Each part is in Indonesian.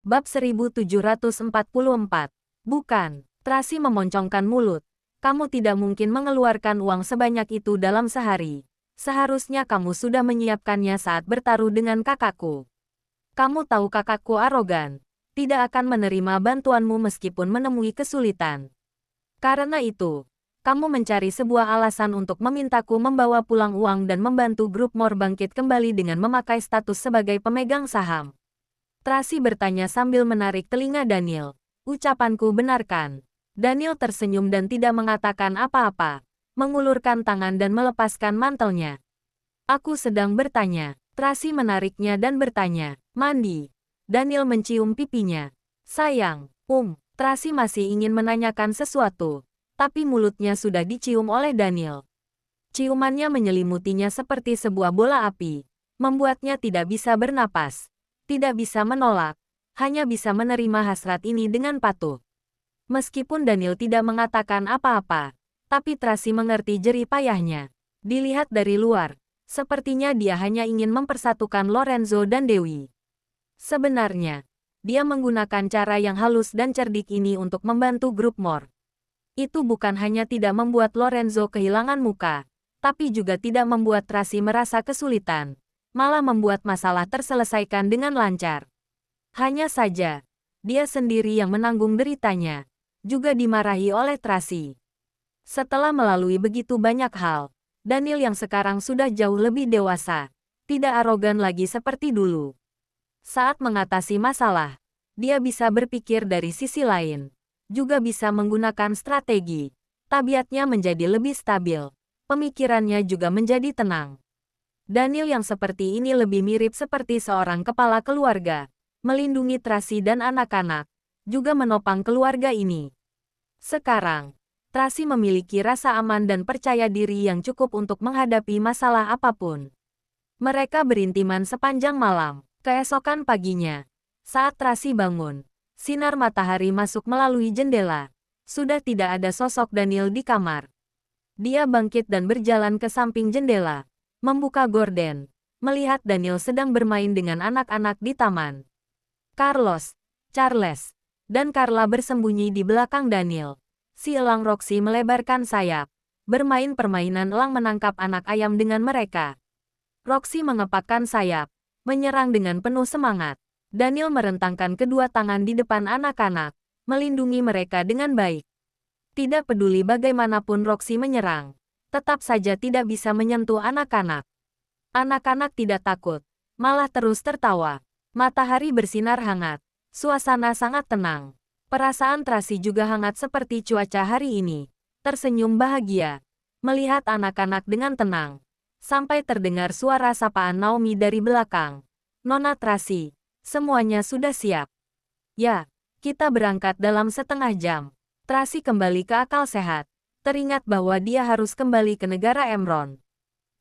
Bab 1744. Bukan. Tracy memoncongkan mulut. Kamu tidak mungkin mengeluarkan uang sebanyak itu dalam sehari. Seharusnya kamu sudah menyiapkannya saat bertaruh dengan kakakku. Kamu tahu kakakku arogan. Tidak akan menerima bantuanmu meskipun menemui kesulitan. Karena itu, kamu mencari sebuah alasan untuk memintaku membawa pulang uang dan membantu grup Moore bangkit kembali dengan memakai status sebagai pemegang saham. Tracy bertanya sambil menarik telinga Daniel. Ucapanku benarkan. Daniel tersenyum dan tidak mengatakan apa-apa. Mengulurkan tangan dan melepaskan mantelnya. Aku sedang bertanya. Tracy menariknya dan bertanya. Mandi. Daniel mencium pipinya. Sayang, Tracy masih ingin menanyakan sesuatu. Tapi mulutnya sudah dicium oleh Daniel. Ciumannya menyelimutinya seperti sebuah bola api. Membuatnya tidak bisa bernapas. Tidak bisa menolak, hanya bisa menerima hasrat ini dengan patuh. Meskipun Daniel tidak mengatakan apa-apa, tapi Tracy mengerti jerih payahnya. Dilihat dari luar, sepertinya dia hanya ingin mempersatukan Lorenzo dan Dewi. Sebenarnya, dia menggunakan cara yang halus dan cerdik ini untuk membantu grup Moore. Itu bukan hanya tidak membuat Lorenzo kehilangan muka, tapi juga tidak membuat Tracy merasa kesulitan. Malah membuat masalah terselesaikan dengan lancar. Hanya saja, dia sendiri yang menanggung deritanya, juga dimarahi oleh Tracy. Setelah melalui begitu banyak hal, Daniel yang sekarang sudah jauh lebih dewasa, tidak arogan lagi seperti dulu. Saat mengatasi masalah, dia bisa berpikir dari sisi lain, juga bisa menggunakan strategi. Tabiatnya menjadi lebih stabil, pemikirannya juga menjadi tenang. Daniel yang seperti ini lebih mirip seperti seorang kepala keluarga, melindungi Tracy dan anak-anak, juga menopang keluarga ini. Sekarang, Tracy memiliki rasa aman dan percaya diri yang cukup untuk menghadapi masalah apapun. Mereka berintiman sepanjang malam. Keesokan paginya, saat Tracy bangun, sinar matahari masuk melalui jendela. Sudah tidak ada sosok Daniel di kamar. Dia bangkit dan berjalan ke samping jendela. Membuka gorden, melihat Daniel sedang bermain dengan anak-anak di taman. Carlos, Charles, dan Carla bersembunyi di belakang Daniel. Si elang Roxy melebarkan sayap, bermain permainan elang menangkap anak ayam dengan mereka. Roxy mengepakkan sayap, menyerang dengan penuh semangat. Daniel merentangkan kedua tangan di depan anak-anak, melindungi mereka dengan baik. Tidak peduli bagaimanapun Roxy menyerang, tetap saja tidak bisa menyentuh anak-anak. Anak-anak tidak takut, malah terus tertawa. Matahari bersinar hangat, suasana sangat tenang. Perasaan Tracy juga hangat seperti cuaca hari ini. Tersenyum bahagia, melihat anak-anak dengan tenang. Sampai terdengar suara sapaan Naomi dari belakang. Nona Tracy, semuanya sudah siap. Ya, kita berangkat dalam setengah jam. Tracy kembali ke akal sehat. Teringat bahwa dia harus kembali ke negara Emron.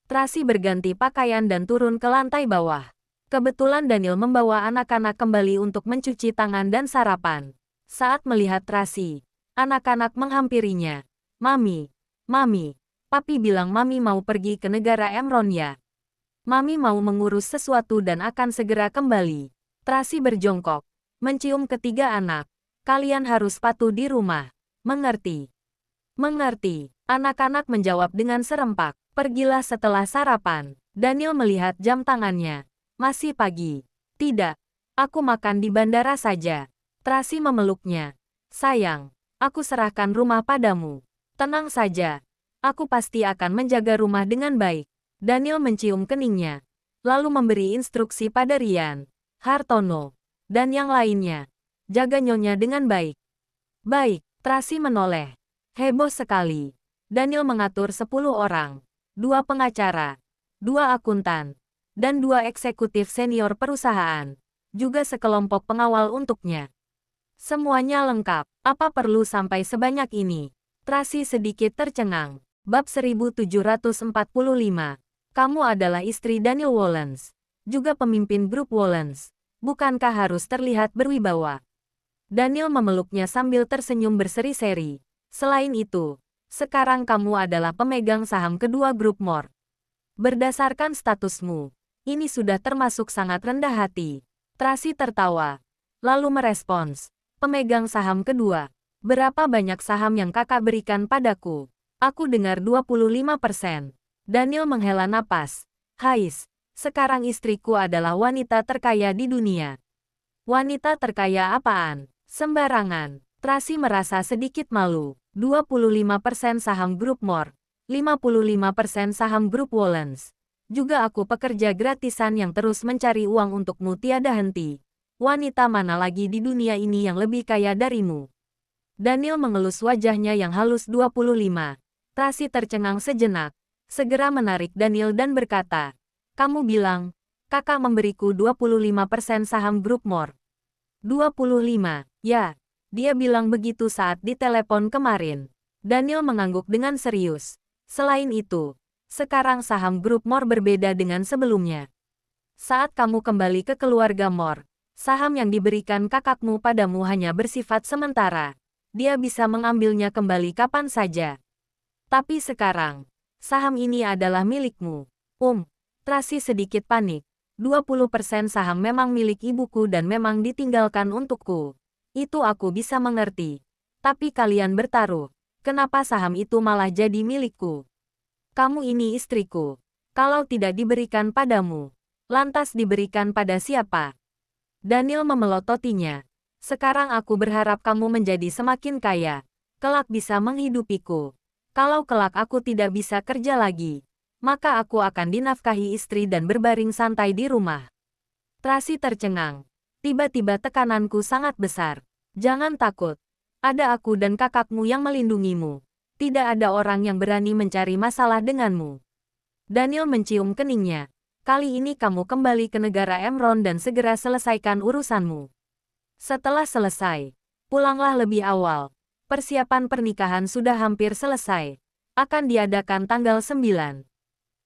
Tracy berganti pakaian dan turun ke lantai bawah. Kebetulan Daniel membawa anak-anak kembali untuk mencuci tangan dan sarapan. Saat melihat Tracy, anak-anak menghampirinya. Mami, papi bilang Mami mau pergi ke negara Emron ya. Mami mau mengurus sesuatu dan akan segera kembali. Tracy berjongkok, mencium ketiga anak. Kalian harus patuh di rumah. Mengerti? Mengerti. Anak-anak menjawab dengan serempak. Pergilah setelah sarapan. Daniel melihat jam tangannya. Masih pagi. Tidak. Aku makan di bandara saja. Tracy memeluknya. Sayang, aku serahkan rumah padamu. Tenang saja. Aku pasti akan menjaga rumah dengan baik. Daniel mencium keningnya. Lalu memberi instruksi pada Ryan, Hartono, dan yang lainnya. Jaga nyonya dengan baik. Baik, Tracy menoleh. Heboh sekali. Daniel mengatur 10 orang, 2 pengacara, 2 akuntan, dan 2 eksekutif senior perusahaan, juga sekelompok pengawal untuknya. Semuanya lengkap, apa perlu sampai sebanyak ini? Tracy sedikit tercengang. Bab 1745. Kamu adalah istri Daniel Wallens, juga pemimpin grup Wallens. Bukankah harus terlihat berwibawa? Daniel memeluknya sambil tersenyum berseri-seri. Selain itu, sekarang kamu adalah pemegang saham kedua grup Moore. Berdasarkan statusmu, ini sudah termasuk sangat rendah hati. Tracy tertawa. lalu merespons. Pemegang saham kedua. Berapa banyak saham yang kakak berikan padaku? Aku dengar 25%. Daniel menghela napas. Hais, sekarang istriku adalah wanita terkaya di dunia. Wanita terkaya apaan? Sembarangan. Tracy merasa sedikit malu. 25% saham grup Moore. 55% saham grup Wollens. Juga aku pekerja gratisan yang terus mencari uang untukmu tiada henti. Wanita mana lagi di dunia ini yang lebih kaya darimu? Daniel mengelus wajahnya yang halus 25. Tracy tercengang sejenak. Segera menarik Daniel dan berkata, kamu bilang, kakak memberiku 25% saham grup Moore. 25, ya. Dia bilang begitu saat ditelepon kemarin. Daniel mengangguk dengan serius. Selain itu, sekarang saham grup Moore berbeda dengan sebelumnya. Saat kamu kembali ke keluarga Moore, saham yang diberikan kakakmu padamu hanya bersifat sementara. Dia bisa mengambilnya kembali kapan saja. Tapi sekarang, saham ini adalah milikmu. Tracy sedikit panik. 20% saham memang milik ibuku dan memang ditinggalkan untukku. Itu aku bisa mengerti. Tapi kalian bertaruh. Kenapa saham itu malah jadi milikku? Kamu ini istriku. Kalau tidak diberikan padamu, lantas diberikan pada siapa? Daniel memelototinya. Sekarang aku berharap kamu menjadi semakin kaya. Kelak bisa menghidupiku. Kalau kelak aku tidak bisa kerja lagi, maka aku akan dinafkahi istri dan berbaring santai di rumah. Tracy tercengang. Tiba-tiba tekananku sangat besar. Jangan takut. Ada aku dan kakakmu yang melindungimu. Tidak ada orang yang berani mencari masalah denganmu. Daniel mencium keningnya. Kali ini kamu kembali ke negara Emron dan segera selesaikan urusanmu. Setelah selesai, pulanglah lebih awal. Persiapan pernikahan sudah hampir selesai. Akan diadakan tanggal 9.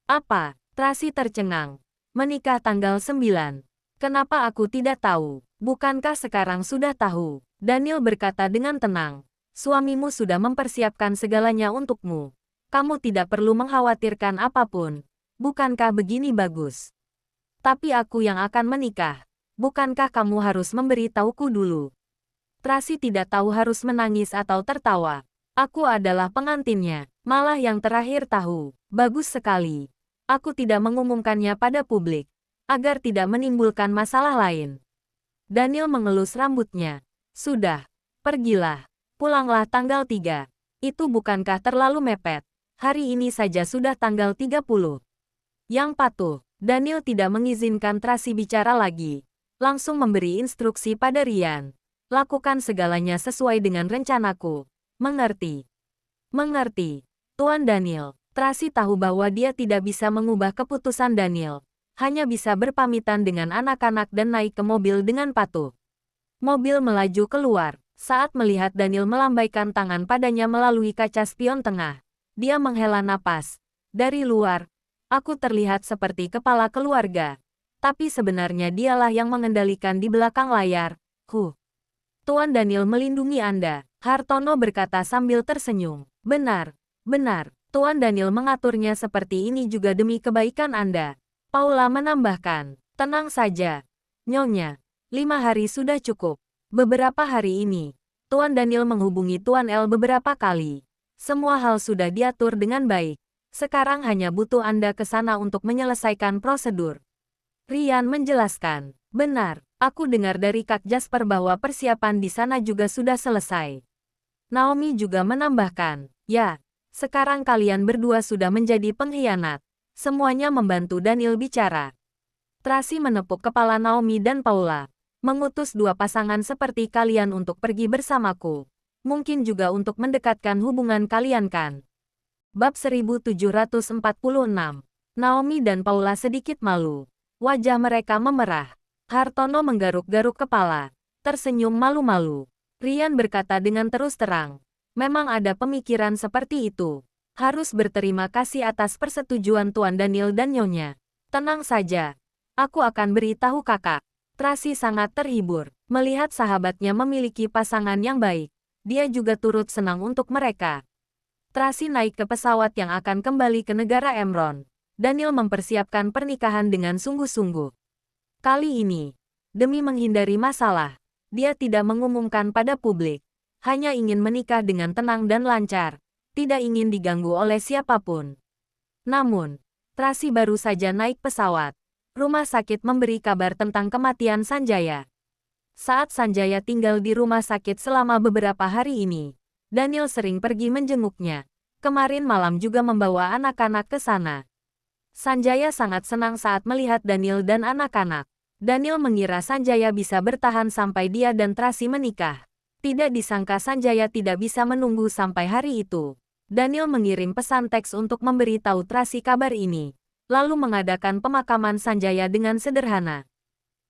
Apa? Tracy tercengang. Menikah tanggal 9. Kenapa aku tidak tahu? Bukankah sekarang sudah tahu? Daniel berkata dengan tenang. Suamimu sudah mempersiapkan segalanya untukmu. Kamu tidak perlu mengkhawatirkan apapun. Bukankah begini bagus? Tapi aku yang akan menikah. Bukankah kamu harus memberi tahuku dulu? Tracy tidak tahu harus menangis atau tertawa. Aku adalah pengantinnya. Malah yang terakhir tahu. Bagus sekali. Aku tidak mengumumkannya pada publik. Agar tidak menimbulkan masalah lain. Daniel mengelus rambutnya. Sudah. Pergilah. Pulanglah tanggal 3. Itu bukankah terlalu mepet? Hari ini saja sudah tanggal 30. Yang patuh, Daniel tidak mengizinkan Tracy bicara lagi. Langsung memberi instruksi pada Ryan. Lakukan segalanya sesuai dengan rencanaku. Mengerti? Mengerti. Tuan Daniel. Tracy tahu bahwa dia tidak bisa mengubah keputusan Daniel. Hanya bisa berpamitan dengan anak-anak dan naik ke mobil dengan patuh. Mobil melaju keluar. Saat melihat Daniel melambaikan tangan padanya melalui kaca spion tengah, dia menghela napas. Dari luar, aku terlihat seperti kepala keluarga. Tapi sebenarnya dialah yang mengendalikan di belakang layar. Tuan Daniel melindungi Anda, Hartono berkata sambil tersenyum. Benar, benar. Tuan Daniel mengaturnya seperti ini juga demi kebaikan Anda. Paula menambahkan. Tenang saja, Nyonya. 5 hari sudah cukup. Beberapa hari ini, Tuan Daniel menghubungi Tuan L beberapa kali. Semua hal sudah diatur dengan baik. Sekarang hanya butuh Anda ke sana untuk menyelesaikan prosedur. Ryan menjelaskan. Benar, aku dengar dari Kak Jasper bahwa persiapan di sana juga sudah selesai. Naomi juga menambahkan. Ya, sekarang kalian berdua sudah menjadi pengkhianat. Semuanya membantu Daniel bicara. Tracy menepuk kepala Naomi dan Paula. Mengutus 2 pasangan seperti kalian untuk pergi bersamaku. Mungkin juga untuk mendekatkan hubungan kalian kan? Bab 1746. Naomi dan Paula sedikit malu. Wajah mereka memerah. Hartono menggaruk-garuk kepala. Tersenyum malu-malu. Ryan berkata dengan terus terang. Memang ada pemikiran seperti itu. Harus berterima kasih atas persetujuan Tuan Daniel dan Nyonya. Tenang saja. Aku akan beritahu kakak. Tracy sangat terhibur. Melihat sahabatnya memiliki pasangan yang baik. Dia juga turut senang untuk mereka. Tracy naik ke pesawat yang akan kembali ke negara Emron. Daniel mempersiapkan pernikahan dengan sungguh-sungguh. Kali ini, demi menghindari masalah, Dia tidak mengumumkan pada publik. Hanya ingin menikah dengan tenang dan lancar. Tidak ingin diganggu oleh siapapun. Namun, Tracy baru saja naik pesawat. Rumah sakit memberi kabar tentang kematian Sanjaya. Saat Sanjaya tinggal di rumah sakit selama beberapa hari ini, Daniel sering pergi menjenguknya. Kemarin malam juga membawa anak-anak ke sana. Sanjaya sangat senang saat melihat Daniel dan anak-anak. Daniel mengira Sanjaya bisa bertahan sampai dia dan Tracy menikah. Tidak disangka Sanjaya tidak bisa menunggu sampai hari itu. Daniel mengirim pesan teks untuk memberitahu Tracy kabar ini, lalu mengadakan pemakaman Sanjaya dengan sederhana.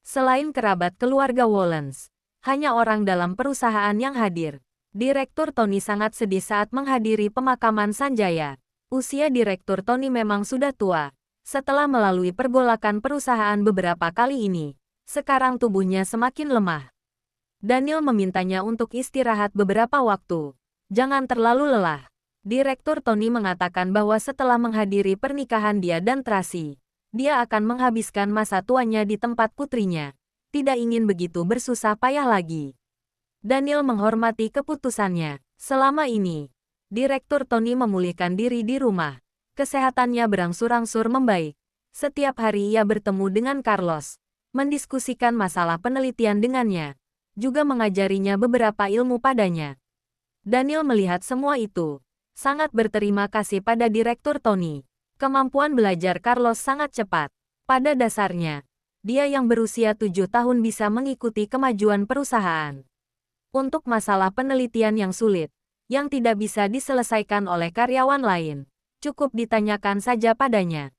Selain kerabat keluarga Wollens, hanya orang dalam perusahaan yang hadir. Direktur Tony sangat sedih saat menghadiri pemakaman Sanjaya. Usia Direktur Tony memang sudah tua. Setelah melalui pergolakan perusahaan beberapa kali ini, sekarang tubuhnya semakin lemah. Daniel memintanya untuk istirahat beberapa waktu. Jangan terlalu lelah. Direktur Tony mengatakan bahwa setelah menghadiri pernikahan dia dan Tracy, dia akan menghabiskan masa tuanya di tempat putrinya. Tidak ingin begitu bersusah payah lagi. Daniel menghormati keputusannya. Selama ini, Direktur Tony memulihkan diri di rumah. Kesehatannya berangsur-angsur membaik. Setiap hari ia bertemu dengan Carlos, mendiskusikan masalah penelitian dengannya, juga mengajarinya beberapa ilmu padanya. Daniel melihat semua itu, sangat berterima kasih pada Direktur Tony. Kemampuan belajar Carlos sangat cepat. Pada dasarnya, dia yang berusia 7 tahun bisa mengikuti kemajuan perusahaan. Untuk masalah penelitian yang sulit, yang tidak bisa diselesaikan oleh karyawan lain, cukup ditanyakan saja padanya.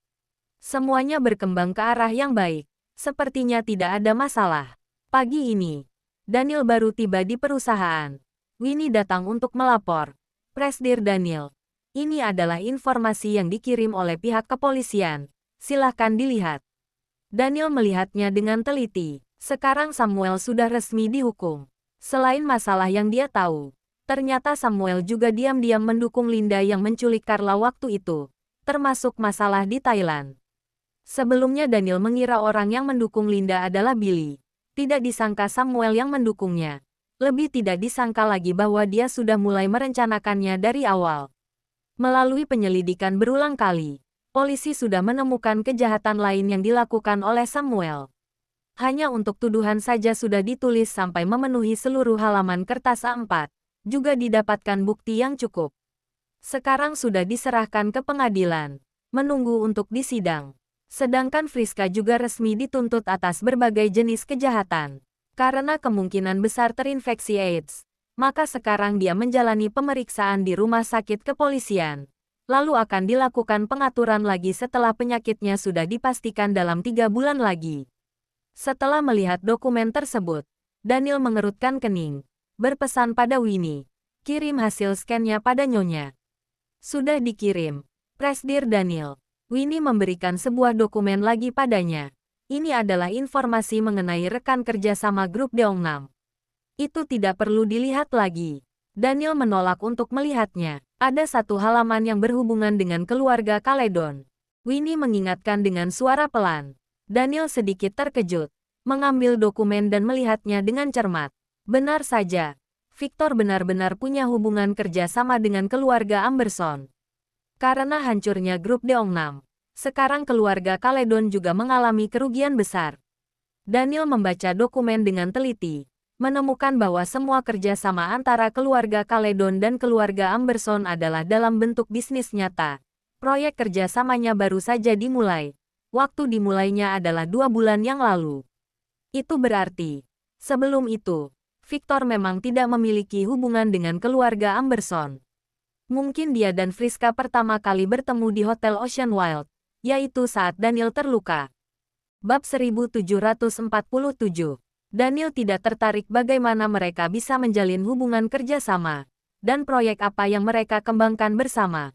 Semuanya berkembang ke arah yang baik. Sepertinya tidak ada masalah. Pagi ini, Daniel baru tiba di perusahaan. Winnie datang untuk melapor. Presdir Daniel, ini adalah informasi yang dikirim oleh pihak kepolisian. Silahkan dilihat. Daniel melihatnya dengan teliti. Sekarang Samuel sudah resmi dihukum. Selain masalah yang dia tahu, ternyata Samuel juga diam-diam mendukung Linda yang menculik Carla waktu itu, termasuk masalah di Thailand. Sebelumnya Daniel mengira orang yang mendukung Linda adalah Billy. Tidak disangka Samuel yang mendukungnya. Lebih tidak disangka lagi bahwa dia sudah mulai merencanakannya dari awal. Melalui penyelidikan berulang kali, polisi sudah menemukan kejahatan lain yang dilakukan oleh Samuel. Hanya untuk tuduhan saja sudah ditulis sampai memenuhi seluruh halaman kertas A4. Juga didapatkan bukti yang cukup. Sekarang sudah diserahkan ke pengadilan, menunggu untuk disidang. Sedangkan Friska juga resmi dituntut atas berbagai jenis kejahatan. Karena kemungkinan besar terinfeksi AIDS, maka sekarang dia menjalani pemeriksaan di rumah sakit kepolisian. Lalu akan dilakukan pengaturan lagi setelah penyakitnya sudah dipastikan dalam 3 bulan lagi. Setelah melihat dokumen tersebut, Daniel mengerutkan kening. Berpesan pada Winnie, kirim hasil scan-nya pada Nyonya. Sudah dikirim. Presdir Daniel. Winnie memberikan sebuah dokumen lagi padanya. Ini adalah informasi mengenai rekan kerja sama grup Deongnam. Itu tidak perlu dilihat lagi. Daniel menolak untuk melihatnya. Ada satu halaman yang berhubungan dengan keluarga Caledon. Winnie mengingatkan dengan suara pelan. Daniel sedikit terkejut, mengambil dokumen dan melihatnya dengan cermat. Benar saja, Victor benar-benar punya hubungan kerja sama dengan keluarga Amberson. Karena hancurnya grup Deongnam, sekarang keluarga Caledon juga mengalami kerugian besar. Daniel membaca dokumen dengan teliti, menemukan bahwa semua kerjasama antara keluarga Caledon dan keluarga Amberson adalah dalam bentuk bisnis nyata. Proyek kerjasamanya baru saja dimulai. Waktu dimulainya adalah 2 bulan yang lalu. Itu berarti, sebelum itu, Victor memang tidak memiliki hubungan dengan keluarga Amberson. Mungkin dia dan Friska pertama kali bertemu di Hotel Ocean Wild, yaitu saat Daniel terluka. Bab 1747. Daniel tidak tertarik bagaimana mereka bisa menjalin hubungan kerjasama, dan proyek apa yang mereka kembangkan bersama.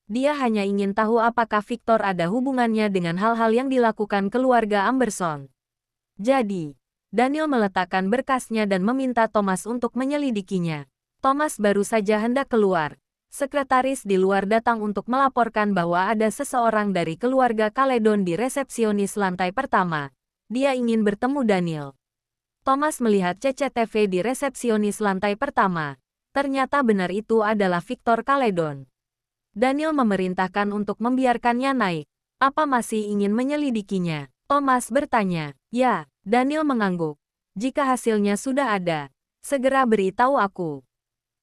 Dia hanya ingin tahu apakah Victor ada hubungannya dengan hal-hal yang dilakukan keluarga Amberson. Jadi, Daniel meletakkan berkasnya dan meminta Thomas untuk menyelidikinya. Thomas baru saja hendak keluar. Sekretaris di luar datang untuk melaporkan bahwa ada seseorang dari keluarga Caledon di resepsionis lantai pertama. Dia ingin bertemu Daniel. Thomas melihat CCTV di resepsionis lantai pertama. Ternyata benar itu adalah Victor Caledon. Daniel memerintahkan untuk membiarkannya naik. Apa masih ingin menyelidikinya? Thomas bertanya. Ya, Daniel mengangguk. Jika hasilnya sudah ada, segera beritahu aku.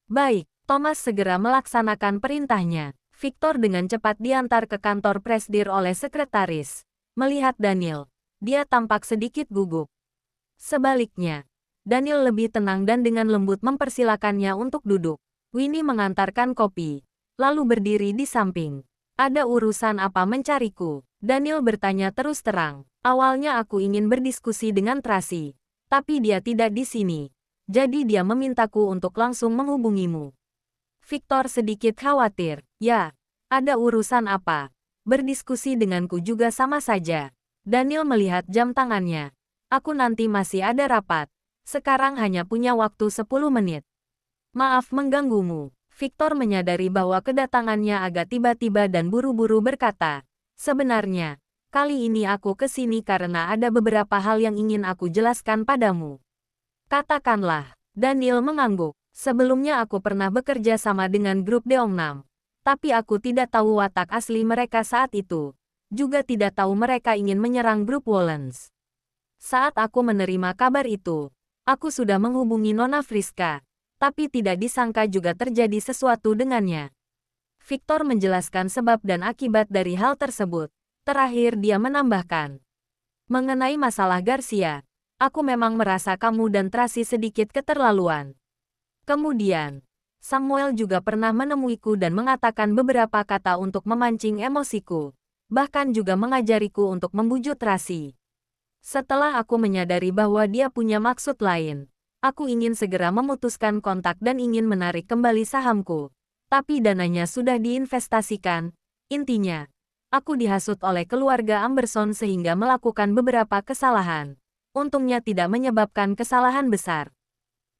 Baik, Thomas segera melaksanakan perintahnya. Victor dengan cepat diantar ke kantor presdir oleh sekretaris. Melihat Daniel, dia tampak sedikit gugup. Sebaliknya, Daniel lebih tenang dan dengan lembut mempersilakannya untuk duduk. Winnie mengantarkan kopi, lalu berdiri di samping. Ada urusan apa mencariku? Daniel bertanya terus terang. Awalnya aku ingin berdiskusi dengan Tracy, tapi dia tidak di sini. Jadi dia memintaku untuk langsung menghubungimu. Victor sedikit khawatir. Ya, ada urusan apa? Berdiskusi denganku juga sama saja. Daniel melihat jam tangannya. Aku nanti masih ada rapat. Sekarang hanya punya waktu 10 menit. Maaf mengganggumu. Victor menyadari bahwa kedatangannya agak tiba-tiba dan buru-buru berkata, sebenarnya, kali ini aku ke sini karena ada beberapa hal yang ingin aku jelaskan padamu. Katakanlah, Daniel mengangguk. Sebelumnya aku pernah bekerja sama dengan grup Deongnam. Tapi aku tidak tahu watak asli mereka saat itu. Juga tidak tahu mereka ingin menyerang grup Wollens. Saat aku menerima kabar itu, aku sudah menghubungi Nona Friska, tapi tidak disangka juga terjadi sesuatu dengannya. Victor menjelaskan sebab dan akibat dari hal tersebut. Terakhir dia menambahkan, mengenai masalah Garcia, aku memang merasa kamu dan Tracy sedikit keterlaluan. Kemudian, Samuel juga pernah menemuiku dan mengatakan beberapa kata untuk memancing emosiku, bahkan juga mengajariku untuk membujuk Tracy. Setelah aku menyadari bahwa dia punya maksud lain, aku ingin segera memutuskan kontak dan ingin menarik kembali sahamku. Tapi dananya sudah diinvestasikan. Intinya, aku dihasut oleh keluarga Amberson sehingga melakukan beberapa kesalahan. Untungnya tidak menyebabkan kesalahan besar.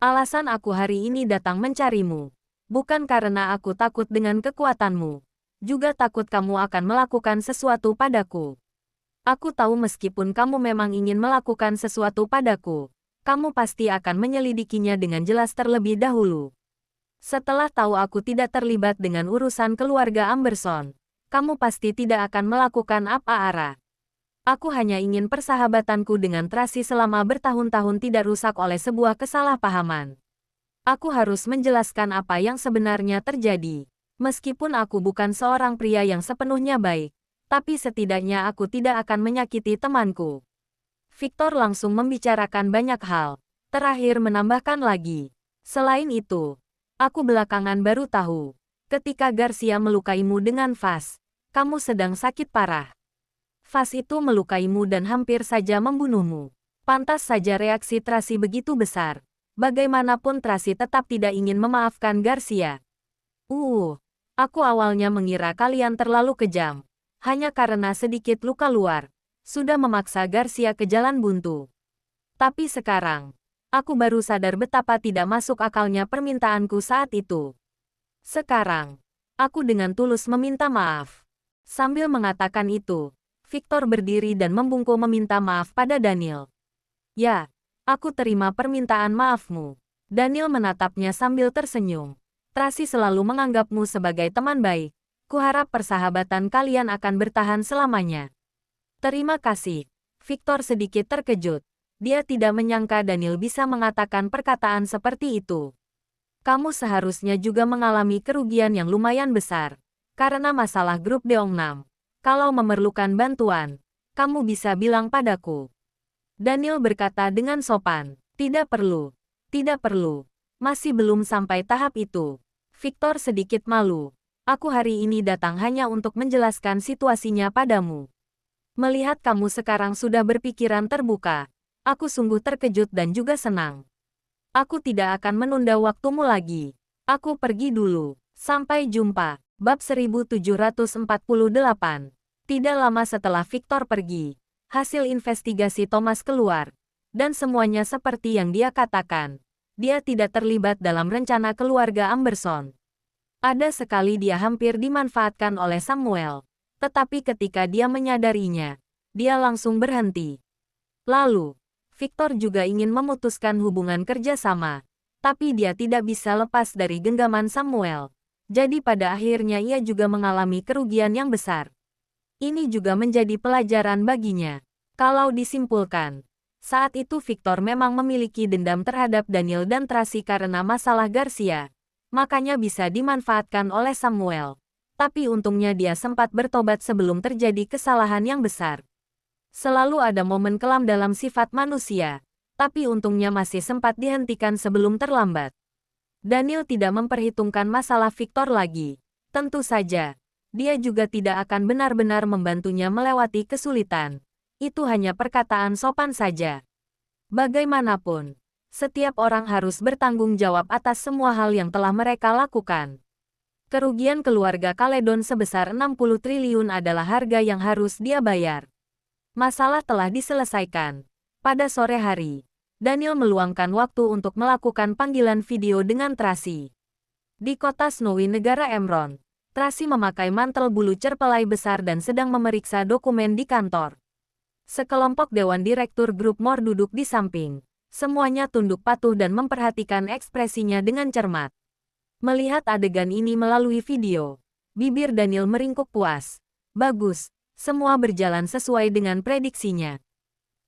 Alasan aku hari ini datang mencarimu, bukan karena aku takut dengan kekuatanmu. Juga takut kamu akan melakukan sesuatu padaku. Aku tahu meskipun kamu memang ingin melakukan sesuatu padaku, kamu pasti akan menyelidikinya dengan jelas terlebih dahulu. Setelah tahu aku tidak terlibat dengan urusan keluarga Amberson, kamu pasti tidak akan melakukan apa-apa. Aku hanya ingin persahabatanku dengan Tracy selama bertahun-tahun tidak rusak oleh sebuah kesalahpahaman. Aku harus menjelaskan apa yang sebenarnya terjadi. Meskipun aku bukan seorang pria yang sepenuhnya baik, tapi setidaknya aku tidak akan menyakiti temanku. Victor langsung membicarakan banyak hal. Terakhir menambahkan lagi. Selain itu, aku belakangan baru tahu, ketika Garcia melukaimu dengan vas, kamu sedang sakit parah. Vas itu melukaimu dan hampir saja membunuhmu. Pantas saja reaksi Tracy begitu besar. Bagaimanapun Tracy tetap tidak ingin memaafkan Garcia. Aku awalnya mengira kalian terlalu kejam. Hanya karena sedikit luka luar, sudah memaksa Garcia ke jalan buntu. Tapi sekarang, aku baru sadar betapa tidak masuk akalnya permintaanku saat itu. Sekarang, aku dengan tulus meminta maaf. Sambil mengatakan itu, Victor berdiri dan membungkuk meminta maaf pada Daniel. Ya, aku terima permintaan maafmu. Daniel menatapnya sambil tersenyum. Tracy selalu menganggapmu sebagai teman baik. Kuharap persahabatan kalian akan bertahan selamanya. Terima kasih. Victor sedikit terkejut. Dia tidak menyangka Daniel bisa mengatakan perkataan seperti itu. Kamu seharusnya juga mengalami kerugian yang lumayan besar. Karena masalah grup Deongnam. Kalau memerlukan bantuan, kamu bisa bilang padaku. Daniel berkata dengan sopan. Tidak perlu. Tidak perlu. Masih belum sampai tahap itu. Victor sedikit malu. Aku hari ini datang hanya untuk menjelaskan situasinya padamu. Melihat kamu sekarang sudah berpikiran terbuka, aku sungguh terkejut dan juga senang. Aku tidak akan menunda waktumu lagi. Aku pergi dulu. Sampai jumpa. Bab 1748. Tidak lama setelah Victor pergi, hasil investigasi Thomas keluar. Dan semuanya seperti yang dia katakan. Dia tidak terlibat dalam rencana keluarga Amberson. Ada sekali dia hampir dimanfaatkan oleh Samuel, tetapi ketika dia menyadarinya, dia langsung berhenti. Lalu, Victor juga ingin memutuskan hubungan kerja sama, tapi dia tidak bisa lepas dari genggaman Samuel. Jadi pada akhirnya ia juga mengalami kerugian yang besar. Ini juga menjadi pelajaran baginya. Kalau disimpulkan, saat itu Victor memang memiliki dendam terhadap Daniel dan Tracy karena masalah Garcia. Makanya bisa dimanfaatkan oleh Samuel. Tapi untungnya dia sempat bertobat sebelum terjadi kesalahan yang besar. Selalu ada momen kelam dalam sifat manusia, tapi untungnya masih sempat dihentikan sebelum terlambat. Daniel tidak memperhitungkan masalah Victor lagi. Tentu saja, dia juga tidak akan benar-benar membantunya melewati kesulitan. Itu hanya perkataan sopan saja. Bagaimanapun, setiap orang harus bertanggung jawab atas semua hal yang telah mereka lakukan. Kerugian keluarga Caledon sebesar 60 triliun adalah harga yang harus dia bayar. Masalah telah diselesaikan. Pada sore hari, Daniel meluangkan waktu untuk melakukan panggilan video dengan Tracy. Di kota Snowy negara Emron, Tracy memakai mantel bulu cerpelai besar dan sedang memeriksa dokumen di kantor. Sekelompok dewan direktur grup Moore duduk di samping. Semuanya tunduk patuh dan memperhatikan ekspresinya dengan cermat. Melihat adegan ini melalui video, bibir Daniel meringkuk puas. Bagus. Semua berjalan sesuai dengan prediksinya.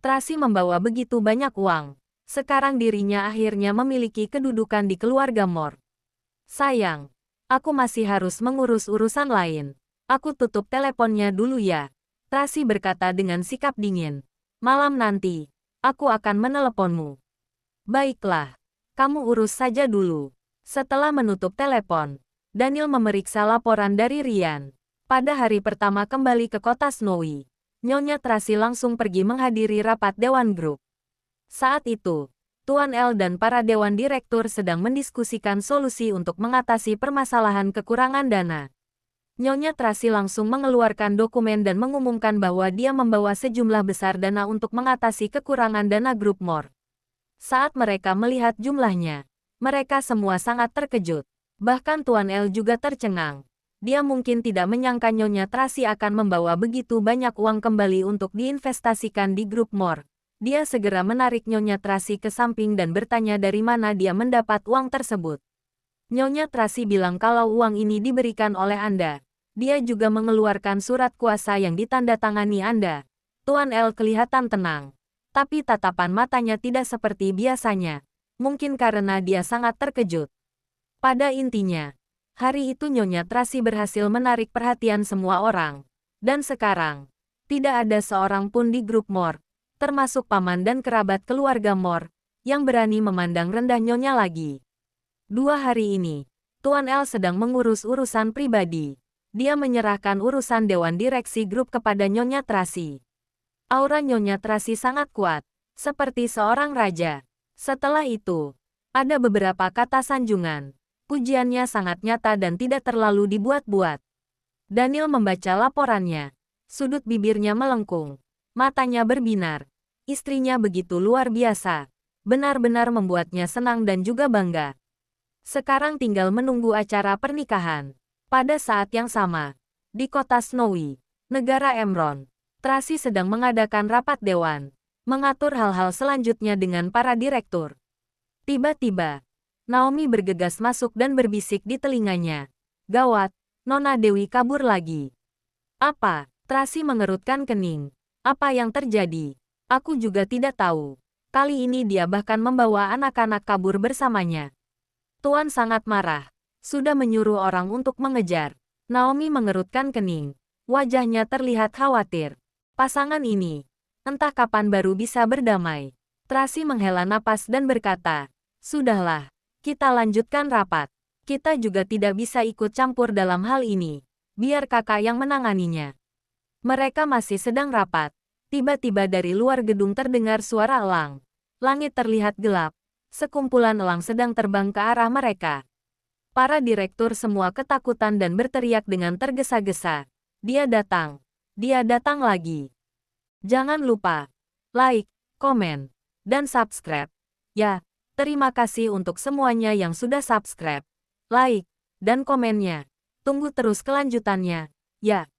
Tracy membawa begitu banyak uang. Sekarang dirinya akhirnya memiliki kedudukan di keluarga Moore. Sayang, aku masih harus mengurus urusan lain. Aku tutup teleponnya dulu ya. Tracy berkata dengan sikap dingin. Malam nanti, aku akan meneleponmu. Baiklah, kamu urus saja dulu. Setelah menutup telepon, Daniel memeriksa laporan dari Ryan. Pada hari pertama kembali ke kota Snowy, Nyonya Tracy langsung pergi menghadiri rapat Dewan Grup. Saat itu, Tuan L dan para Dewan Direktur sedang mendiskusikan solusi untuk mengatasi permasalahan kekurangan dana. Nyonya Tracy langsung mengeluarkan dokumen dan mengumumkan bahwa dia membawa sejumlah besar dana untuk mengatasi kekurangan dana grup Moore. Saat mereka melihat jumlahnya, mereka semua sangat terkejut. Bahkan Tuan L juga tercengang. Dia mungkin tidak menyangka Nyonya Tracy akan membawa begitu banyak uang kembali untuk diinvestasikan di grup Moore. Dia segera menarik Nyonya Tracy ke samping dan bertanya dari mana dia mendapat uang tersebut. Nyonya Tracy bilang kalau uang ini diberikan oleh Anda. Dia juga mengeluarkan surat kuasa yang ditandatangani Anda. Tuan L kelihatan tenang. Tapi tatapan matanya tidak seperti biasanya. Mungkin karena dia sangat terkejut. Pada intinya, hari itu Nyonya Tracy berhasil menarik perhatian semua orang. Dan sekarang, tidak ada seorang pun di grup Moore, termasuk paman dan kerabat keluarga Moore, yang berani memandang rendah Nyonya lagi. 2 hari ini, Tuan L sedang mengurus urusan pribadi. Dia menyerahkan urusan Dewan Direksi grup kepada Nyonya Tracy. Aura Nyonya Tracy sangat kuat, seperti seorang raja. Setelah itu, ada beberapa kata sanjungan. Pujiannya sangat nyata dan tidak terlalu dibuat-buat. Daniel membaca laporannya. Sudut bibirnya melengkung. Matanya berbinar. Istrinya begitu luar biasa. Benar-benar membuatnya senang dan juga bangga. Sekarang tinggal menunggu acara pernikahan. Pada saat yang sama, di kota Snowy, negara Emron, Tracy sedang mengadakan rapat dewan. Mengatur hal-hal selanjutnya dengan para direktur. Tiba-tiba, Naomi bergegas masuk dan berbisik di telinganya. Gawat, Nona Dewi kabur lagi. Apa? Tracy mengerutkan kening. Apa yang terjadi? Aku juga tidak tahu. Kali ini dia bahkan membawa anak-anak kabur bersamanya. Tuan sangat marah. Sudah menyuruh orang untuk mengejar. Naomi mengerutkan kening. Wajahnya terlihat khawatir. Pasangan ini, entah kapan baru bisa berdamai. Tracy menghela napas dan berkata, sudahlah. Kita lanjutkan rapat. Kita juga tidak bisa ikut campur dalam hal ini. Biar kakak yang menanganinya. Mereka masih sedang rapat. Tiba-tiba dari luar gedung terdengar suara elang. Langit terlihat gelap. Sekumpulan elang sedang terbang ke arah mereka. Para direktur semua ketakutan dan berteriak dengan tergesa-gesa. Dia datang. Dia datang lagi. Jangan lupa like, komen, dan subscribe. Ya. Terima kasih untuk semuanya yang sudah subscribe, like, dan komennya. Tunggu terus kelanjutannya. Ya.